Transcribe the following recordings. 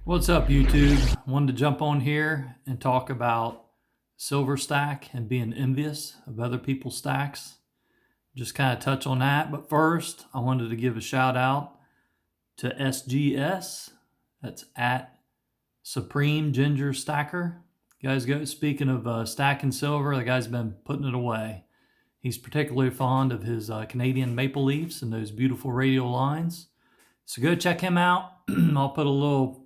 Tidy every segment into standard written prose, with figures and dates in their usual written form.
What's up, YouTube? Wanted to jump on here and talk about silver stack and being envious of other people's stacks. Just kind of touch on that. But first, I wanted to give a shout out to SGS. That's at Supreme Ginger Stacker. You guys go. Speaking of stacking silver, the guy's been putting it away. He's particularly fond of his Canadian maple leafs and those beautiful radial lines. So go check him out. I'll put a little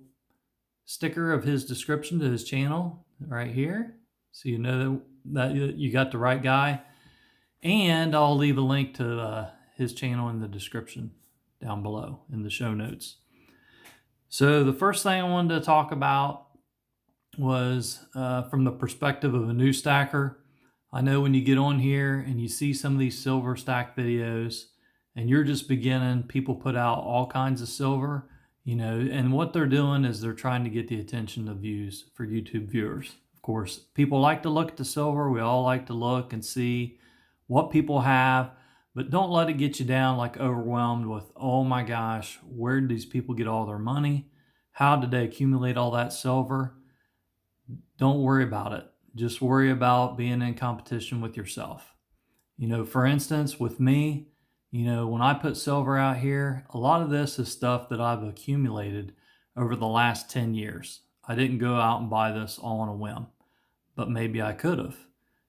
sticker of his description to his channel right here, so you know that you got the right guy. And I'll leave a link to his channel in the description down below in the show notes. So the first thing I wanted to talk about was from the perspective of a new stacker. I know when you get on here and you see some of these silver stack videos and you're just beginning, people put out all kinds of silver, and what they're doing is they're trying to get the attention of views for YouTube viewers. Of course, people like to look at the silver. We all like to look and see what people have, but don't let it get you down like overwhelmed with, oh my gosh, where did these people get all their money? How did they accumulate all that silver? Don't worry about it. Just worry about being in competition with yourself. For instance, with me, when I put silver out here, a lot of this is stuff that I've accumulated over the last 10 years. I didn't go out and buy this all on a whim, but maybe I could have.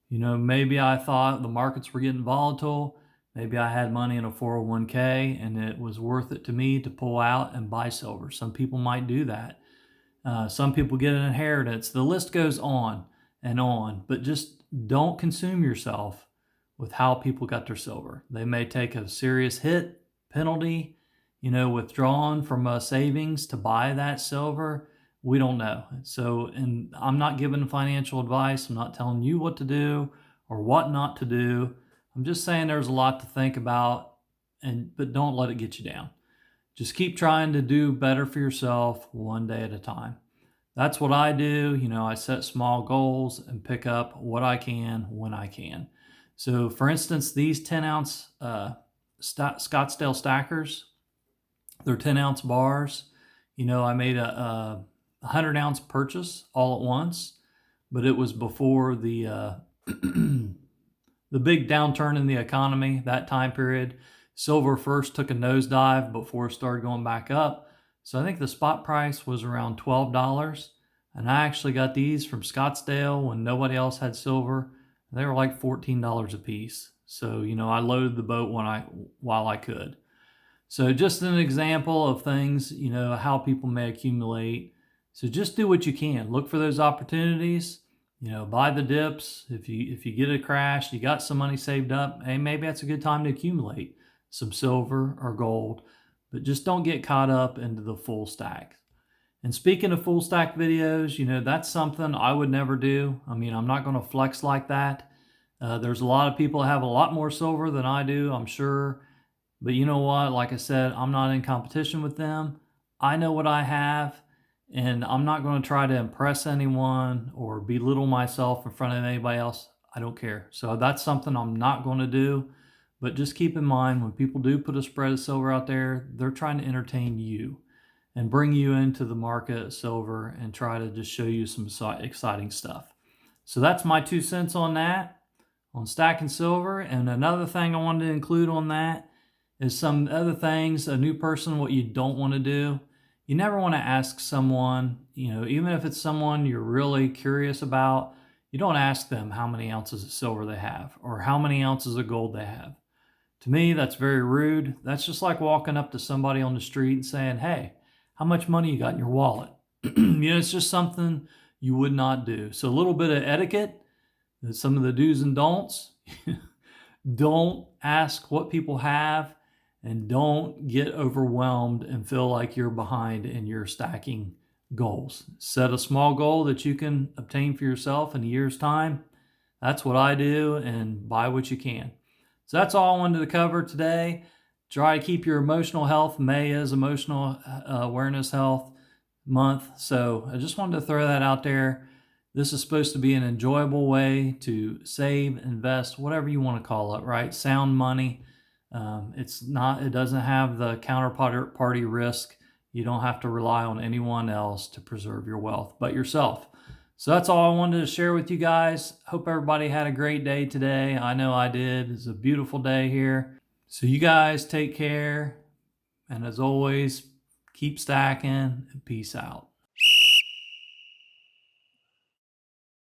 Maybe I thought the markets were getting volatile. Maybe I had money in a 401k and it was worth it to me to pull out and buy silver. Some people might do that. Some people get an inheritance. The list goes on and on, but just don't consume yourself with how people got their silver. They may take a serious hit, penalty, withdrawn from savings to buy that silver. We don't know. So, and I'm not giving financial advice. I'm not telling you what to do or what not to do. I'm just saying there's a lot to think about, but don't let it get you down. Just keep trying to do better for yourself one day at a time. That's what I do. I set small goals and pick up what I can when I can. So for instance, these 10-ounce Scottsdale stackers, they're 10-ounce bars. I made a 100-ounce purchase all at once, but it was before the the big downturn in the economy, that time period. Silver first took a nosedive before it started going back up. So I think the spot price was around $12. And I actually got these from Scottsdale when nobody else had silver. They were like $14 a piece. So, I loaded the boat while I could. So just an example of things, how people may accumulate. So just do what you can. Look for those opportunities. Buy the dips. If you get a crash, you got some money saved up, hey, maybe that's a good time to accumulate some silver or gold. But just don't get caught up into the full stack. And speaking of full stack videos, that's something I would never do. I'm not going to flex like that. There's a lot of people that have a lot more silver than I do, I'm sure. But you know what? Like I said, I'm not in competition with them. I know what I have, and I'm not going to try to impress anyone or belittle myself in front of anybody else. I don't care. So that's something I'm not going to do. But just keep in mind, when people do put a spread of silver out there, they're trying to entertain you and bring you into the market of silver and try to just show you some exciting stuff. So that's my 2 cents on that, on stacking silver. And another thing I wanted to include on that is some other things, a new person, what you don't want to do. You never want to ask someone, even if it's someone you're really curious about, you don't ask them how many ounces of silver they have or how many ounces of gold they have. To me, that's very rude. That's just like walking up to somebody on the street and saying, hey, how much money you got in your wallet? It's just something you would not do. So a little bit of etiquette, some of the do's and don'ts. Don't ask what people have, and don't get overwhelmed and feel like you're behind in your stacking goals. Set a small goal that you can obtain for yourself in a year's time. That's what I do, and buy what you can. So that's all I wanted to cover today. Try to keep your emotional health. May is Emotional Awareness Health Month. So I just wanted to throw that out there. This is supposed to be an enjoyable way to save, invest, whatever you want to call it, right? Sound money. It doesn't have the counterparty risk. You don't have to rely on anyone else to preserve your wealth but yourself. So that's all I wanted to share with you guys. Hope everybody had a great day today. I know I did. It's a beautiful day here. So you guys take care. And as always, keep stacking and peace out.